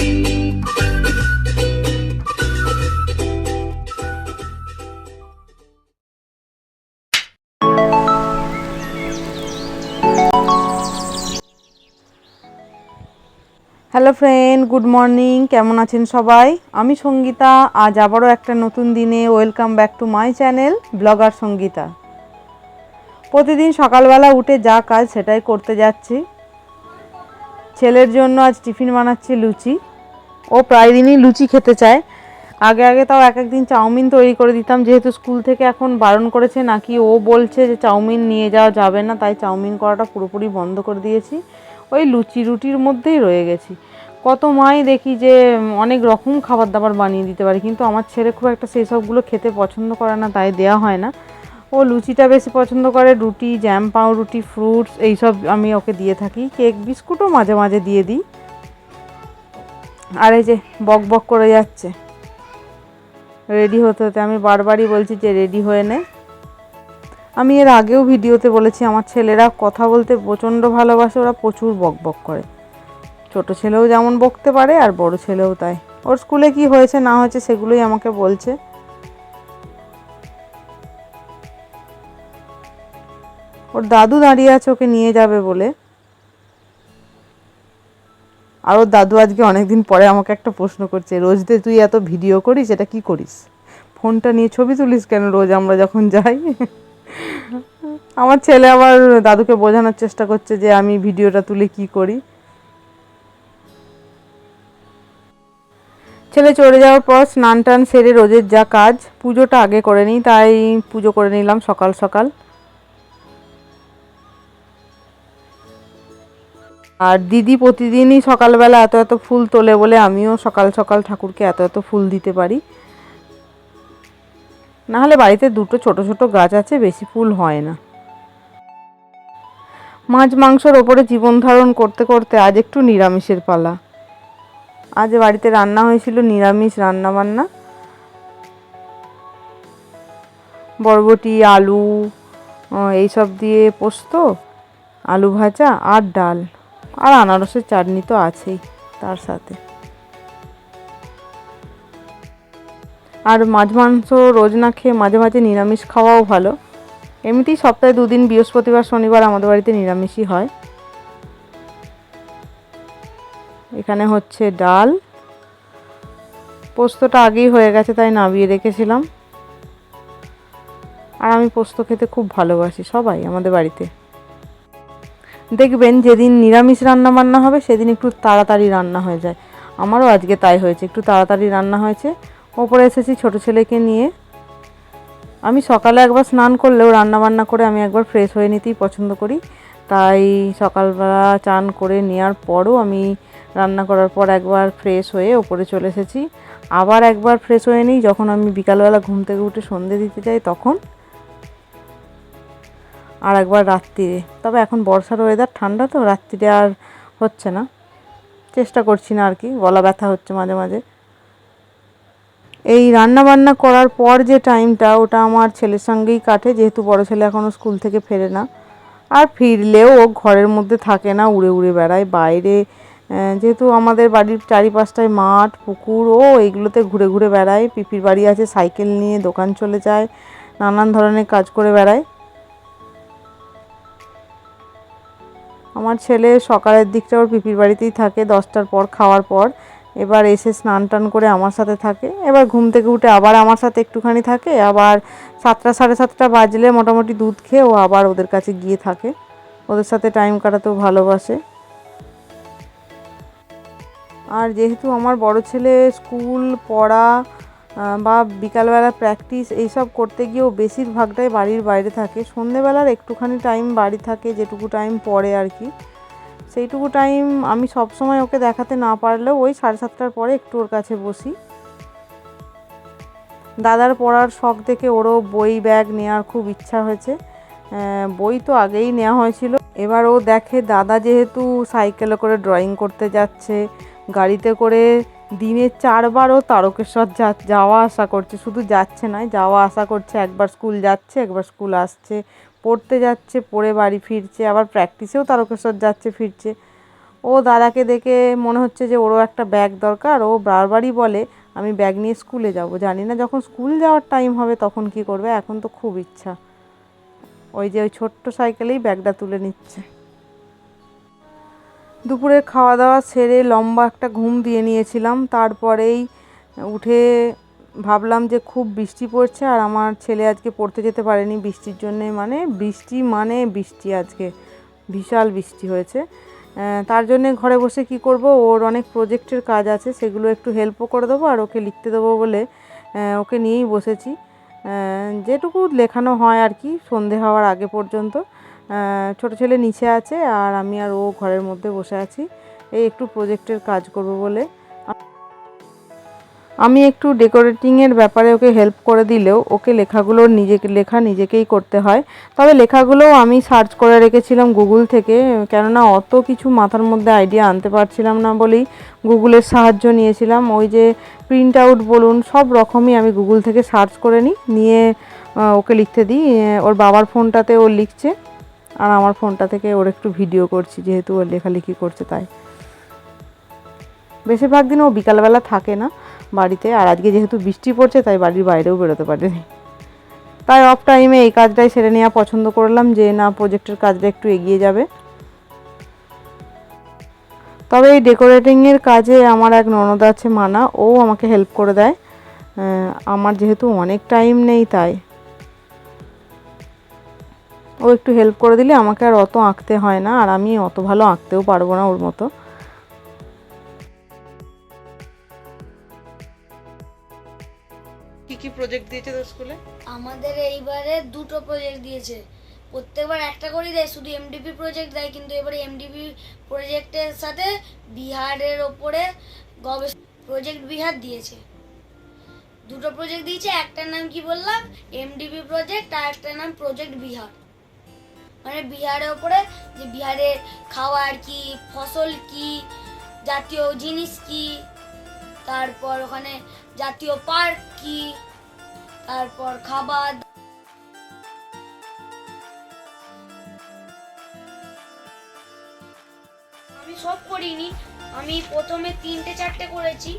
Hello friend, good morning. কেমন আছেন সবাই? আমি সঙ্গীতা। আজ আবারও একটা নতুন দিনে welcome back to my channel blogger Sangeeta. প্রতিদিন সকালবেলা উঠে যা কাজ সেটাই করতে যাচ্ছি। ছেলের জন্য আজ টিফিন বানাচ্ছি লুচি। ও প্রায় দিনই লুচি খেতে চায়। আগে তাও এক একদিন চাউমিন তৈরি করে দিতাম, যেহেতু স্কুল থেকে এখন বারণ করেছে, নাকি ও বলছে যে চাউমিন নিয়ে যাওয়া যাবে না, তাই চাউমিন করাটা পুরোপুরি বন্ধ করে দিয়েছি। ওই লুচি রুটির মধ্যেই রয়ে গেছি। কত মাই দেখি যে অনেক রকম খাবার দাবার বানিয়ে দিতে পারি, কিন্তু আমার ছেলে খুব একটা সেই সবগুলো খেতে পছন্দ করে না, তাই দেওয়া হয় না। ও লুচিটা বেশি পছন্দ করে। রুটি, জ্যাম, পাউরুটি, ফ্রুটস এইসব আমি ওকে দিয়ে থাকি। কেক বিস্কুটও মাঝে মাঝে দিয়ে দিই। আর এই যে বক বক করে যাচ্ছে রেডি হতে হতে। আমি বারবারই বলছি যে রেডি হয়ে নে। আমি এর আগেও ভিডিওতে বলেছি আমার ছেলেরা কথা বলতে প্রচণ্ড ভালোবাসে, ওরা প্রচুর বক বক করে। ছোট ছেলেও যেমন বকতে পারে আর বড় ছেলেও তাই। ওর স্কুলে কি হয়েছে না হয়েছে সেগুলোই আমাকে বলছে। ওর দাদু দাঁড়িয়ে আছে ওকে নিয়ে যাবে বলে। আর ওর দাদু আজকে অনেকদিন পরে আমাকে একটা প্রশ্ন করছে, রোজ যে তুই এত ভিডিও করিস, এটা কি করিস? ফোনটা নিয়ে ছবি তুলিস কেন রোজ আমরা যখন যাই? আমার ছেলে আবার দাদুকে বোঝানোর চেষ্টা করছে যে আমি ভিডিওটা তুলে কি করি। ছেলে চলে যাওয়ার পর স্নান টান সেরে রোজের যা কাজ, পুজোটা আগে করে নিই, তাই পুজো করে নিলাম সকাল সকাল। আর দিদি প্রতিদিনই সকালবেলা এত এত ফুল তোলে বলে আমিও সকাল সকাল ঠাকুরকে এত এত ফুল দিতে পারি। নাহলে বাড়িতে দুটো ছোট ছোট গাছ আছে, বেশি ফুল হয় না। মাছ মাংসর ওপরে জীবন ধারণ করতে করতে আজ একটু নিরামিষের পালা। আজ বাড়িতে রান্না হয়েছিল নিরামিষ রান্না বান্না। বরবটি, আলু এইসব দিয়ে পোস্ত, আলু ভাজা আর ডাল, আর আনারসের চাটনি তো আছেই তার সাথে। আর মাছ মাংস রোজ না খেয়ে মাঝে মাঝে নিরামিষ খাওয়াও ভালো। এমনিতেই সপ্তাহে দুদিন, বৃহস্পতিবার শনিবার আমাদের বাড়িতে নিরামিষই হয়। এখানে হচ্ছে ডাল, পোস্তটা আগেই হয়ে গেছে তাই নামিয়ে রেখেছিলাম। আর আমি পোস্ত খেতে খুব ভালোবাসি, সবাই আমাদের বাড়িতে। দেখবেন যেদিন নিরামিষ রান্না বান্না হবে সেদিন একটু তাড়াতাড়ি রান্না হয়ে যায়। আমারও আজকে তাই হয়েছে, একটু তাড়াতাড়ি রান্না হয়েছে। ওপরে এসেছি ছোট ছেলেকে নিয়ে। আমি সকালে একবার স্নান করলেও রান্না বান্না করে আমি একবার ফ্রেশ হয়ে নিতেই পছন্দ করি, তাই সকালবেলা চান করে নেওয়ার পরও আমি রান্না করার পর একবার ফ্রেশ হয়ে ওপরে চলে এসেছি। আবার একবার ফ্রেশ হয়ে নিই যখন আমি বিকালবেলা ঘুম থেকে উঠে সন্ধে দিতে যাই তখন। আর একবার রাত্রিরে, তবে এখন বর্ষার ওয়েদার, ঠান্ডা তো, রাত্রিরে আর হচ্ছে না, চেষ্টা করছি না আর কি, গলা ব্যথা হচ্ছে মাঝে মাঝে। এই রান্না বান্না করার পর যে টাইমটা, ওটা আমার ছেলের সঙ্গেই কাটে, যেহেতু বড় ছেলে এখনও স্কুল থেকে ফেরে না। আর ফিরলেও ও ঘরের মধ্যে থাকে না, উড়ে উড়ে বেড়ায় বাইরে। যেহেতু আমাদের বাড়ির চারিপাশটায় মাঠ, পুকুর, ও এইগুলোতে ঘুরে ঘুরে বেড়ায়। পিপির বাড়ি আছে, সাইকেল নিয়ে দোকান চলে যায়, নানান ধরনের কাজ করে বেড়ায়। আমার ছেলে সকালের দিকটা ওর পিপির বাড়িতেই থাকে 10টার পর, খাওয়ার পর। এবার এসে স্নান টান করে আমার সাথে থাকে। এবার ঘুম থেকে উঠে আবার আমার সাথে একটুখানি থাকে। আবার 7টা সাড়ে 7টা বাজলে মোটামুটি দুধ খেয়ে ও আবার ওদের কাছে গিয়ে থাকে। ওদের সাথে টাইম কাটাতেও ভালোবাসে। আর যেহেতু আমার বড় ছেলে স্কুল পড়া বা বিকালবেলা প্র্যাকটিস এইসব করতে গিয়েও বেশিরভাগটাই বাড়ির বাইরে থাকে, সন্ধেবেলার একটুখানি টাইম বাড়ি থাকে, যেটুকু টাইম পড়ে আর কি, সেইটুকু টাইম আমি সবসময় ওকে দেখাতে না পারলেও ওই 7:30টার পরে একটু ওর কাছে বসি। দাদার পড়ার শখ দেখে ওরও বই ব্যাগ নেওয়ার খুব ইচ্ছা হয়েছে। বই তো আগেই নেওয়া হয়েছিল, এবার ও দেখে দাদা যেহেতু সাইকেলে করে ড্রয়িং করতে যাচ্ছে, গাড়িতে করে দিনে 4বারও তারকেশ্বর যাওয়া আসা করছে, শুধু যাচ্ছে নয় যাওয়া আসা করছে। একবার স্কুল যাচ্ছে, একবার স্কুল আসছে, পড়তে যাচ্ছে, পড়ে বাড়ি ফিরছে, আবার প্র্যাকটিসেও তারকেশ্বর যাচ্ছে ফিরছে। ও দাদাকে দেখে মনে হচ্ছে যে ওরও একটা ব্যাগ দরকার। ও বারবারই বলে আমি ব্যাগ নিয়ে স্কুলে যাব। জানি না যখন স্কুল যাওয়ার টাইম হবে তখন কি করবে, এখন তো খুব ইচ্ছা। ওই যে ওই ছোট্ট সাইকেলেই ব্যাগটা তুলে নিচ্ছে। দুপুরের খাওয়া দাওয়া সেরে লম্বা একটা ঘুম দিয়ে নিয়েছিলাম। তারপরেই উঠে ভাবলাম যে খুব বৃষ্টি পড়ছে, আর আমার ছেলে আজকে পড়তে যেতে পারেনি বৃষ্টির জন্যে। মানে বৃষ্টি আজকে বিশাল বৃষ্টি হয়েছে। তার জন্যে ঘরে বসে কি করব, ওর অনেক প্রজেক্টের কাজ আছে, সেগুলো একটু হেল্পও করে দেবো আর ওকে লিখতে দেবো বলে ওকে নিয়েই বসেছি। যেটুকু লেখানো হয় আর কি সন্ধে হওয়ার আগে পর্যন্ত। ছোট ছেলে নিচে আছে আর আমি আর ও ঘরের মধ্যে বসে আছি এই একটু প্রজেক্টের কাজ করব বলে। আমি একটু ডেকোরেটিংয়ের ব্যাপারে ওকে হেল্প করে দিলেও ওকে লেখাগুলো নিজেকেই করতে হয়। তবে লেখাগুলোও আমি সার্চ করে রেখেছিলাম গুগল থেকে, কেননা অত কিছু মাথার মধ্যে আইডিয়া আনতে পারছিলাম না বলেই গুগলের সাহায্য নিয়েছিলাম। ওই যে প্রিন্ট আউট বলুন, সব রকমই আমি গুগল থেকে সার্চ করে নিয়ে ওকে লিখতে দিই। ওর বাবার ফোনটাতে ও লিখছে আর আমার ফোনটা থেকে ওর একটু ভিডিও করছি, যেহেতু ও লেখালেখি করছে তাই। বেশিরভাগ দিন ও বিকালবেলা থাকে না বাড়িতে, আর আজকে যেহেতু বৃষ্টি পড়ছে তাই বাড়ির বাইরেও বেরোতে পারেনি। তাই অফ টাইমে এই কাজটাই সেরে নেওয়া পছন্দ করলাম, যে না প্রজেক্টের কাজটা একটু এগিয়ে যাবে। তবে এই ডেকোরেটিংয়ের কাজে আমার এক ননদ আছে মানা, ও আমাকে হেল্প করে দেয়। আমার যেহেতু অনেক টাইম নেই তাই ও একটু হেল্প করে দিলে আমাকে আর অত আঁকতে হয় না, আর আমি অত ভালো আঁকতেও পারবো না ওর মতো। কি প্রজেক্ট দিয়েছে তোর স্কুলে? আমাদের এইবারে দুটো প্রজেক্ট দিয়েছে। প্রত্যেকবার একটা করে দেয়, শুধু এমডিপি প্রজেক্ট দেয়, কিন্তু এবারে এমডিপি প্রজেক্টের সাথে বিহারের ওপরে প্রজেক্ট বিহার দিয়েছে। দুটো প্রজেক্ট দিয়েছে, একটার নাম কি বললাম এমডিপি প্রজেক্ট, আর একটার নাম প্রজেক্ট বিহার। মানে বিহারের ওপরে যে বিহারের খাবার কি, ফসল কি, জাতীয় জিনিস কি, তারপর ওখানে জাতীয় পার্ক কি, তারপর খাবার। আমি সব করিনি, আমি প্রথমে 3-4টে করেছি,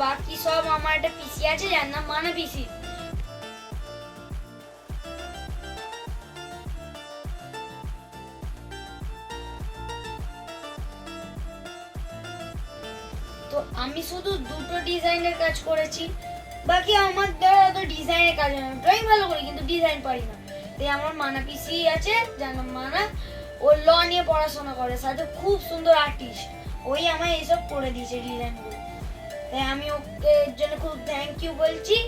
বাকি সব আমার একটা পিসি আছে যার নাম মানা পিসি। তো আমি শুধু দুটো ডিজাইনের কাজ করেছি, বাকি আমার দ্বারা তো ডিজাইনের কাজ হয় না। ড্রয়িং ভালো করি কিন্তু ডিজাইন পারি না। তাই আমার মানা পিসি আছে যার নাম মানা, ও ল নিয়ে পড়াশোনা করে, সাথে খুব সুন্দর আর্টিস্ট, ওই আমায় এইসব করে দিয়েছে ডিজাইনগুলো। তাই আমি ওকে এর জন্য খুব থ্যাংক ইউ বলছি।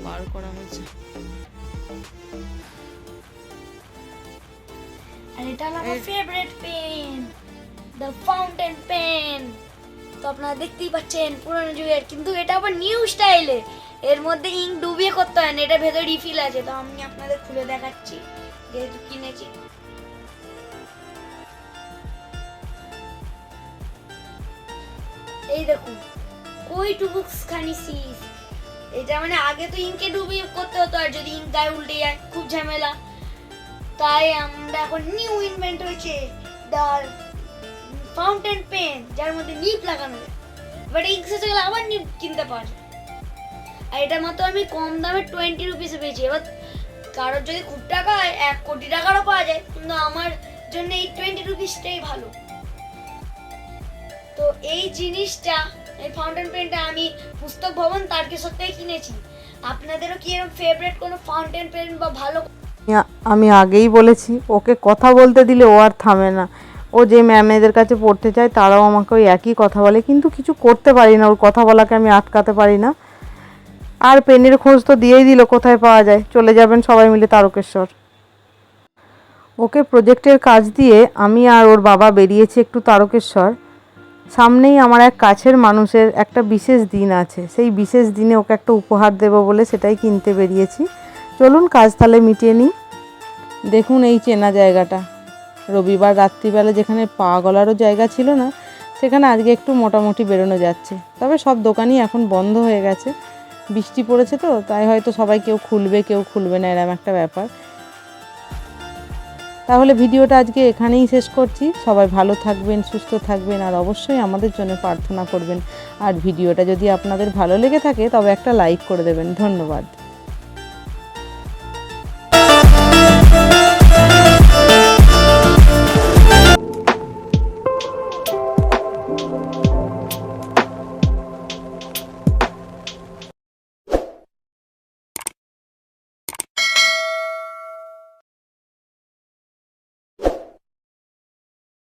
বার করা হয়েছে। আর এটা হলো আমার favourite pen, the fountain pen. তো আপনারা দেখতেই পাচ্ছেন পুরনো যুগের, কিন্তু এটা আবার নিউ স্টাইলে। এর মধ্যে ইঙ্ক ডুবিয়ে করতে হয় না, এটা ভেতরে রিফিল আছে। তো আমি আপনাদের খুলে দেখাচ্ছি যেহেতু কিনেছি। এই দেখুন, কই টু বুকস খানি সিস। এটা মানে আগে তো ইঙ্কে ডুবিয়ে করতে হতো, আর যদি ইঙ্ক গায়ে উল্টে যায় খুব ঝামেলা। তাই আমরা এখন নিউ ইনভেন্ট হয়েছে দ্য ফাউন্টেন পেন, যার মধ্যে নিপ লাগানো যায়। বাট ইঙ্ক শেষ হয়ে গেলে আবার নিপ কিনতে পাওয়া যায়। আর এটা মাত্র আমি কম দামে 20 রুপিসে পেয়েছি। এবার কারোর যদি খুব টাকা হয় 1 কোটি টাকারও পাওয়া যায়, কিন্তু আমার জন্য এই 20 রুপিসটাই ভালো। তো এই জিনিসটা, এই ফাউন্টেন পেনটা আমি পুস্তক ভবন তারকেশ্বর থেকে কিনেছি। আপনাদেরও কি এরকম ফেভারিট কোনো ফাউন্টেন পেন বা ভালো? আমি আগেই বলেছি, ওকে কথা বলতে দিলে ও আর থামে না। ও যে ম্যামেদের কাছে পড়তে চায় তারাও আমাকে ওই একই কথা বলে, কিন্তু কিছু করতে পারি না, ওর কথা বলাকে আমি আটকাতে পারি না। আর পেনের খোঁজ তো দিয়েই দিল কোথায় পাওয়া যায়, চলে যাবেন সবাই মিলে তারকেশ্বর। ওকে প্রজেক্টের কাজ দিয়ে আমি আর ওর বাবা বেরিয়েছি একটু তারকেশ্বর। সামনেই আমার এক কাছের মানুষের একটা বিশেষ দিন আছে, সেই বিশেষ দিনে ওকে একটা উপহার দেব বলে সেটাই কিনতে বেরিয়েছি। চলুন কাজ তাহলে মিটিয়ে নিই। দেখুন এই চেনা জায়গাটা, রবিবার রাত্রিবেলা যেখানে পা গলারও জায়গা ছিল না, সেখানে আজকে একটু মোটামুটি বেরোনো যাচ্ছে। তবে সব দোকানই এখন বন্ধ হয়ে গেছে, বৃষ্টি পড়েছে তো, তাই হয়তো সবাই কেউ খুলবে না, এরকম একটা ব্যাপার। তাহলে ভিডিওটা আজকে এখানেই শেষ করছি। সবাই ভালো থাকবেন, সুস্থ থাকবেন, আর অবশ্যই আমাদের জন্য প্রার্থনা করবেন। আর ভিডিওটা যদি আপনাদের ভালো লেগে থাকে তবে একটা লাইক করে দেবেন। ধন্যবাদ।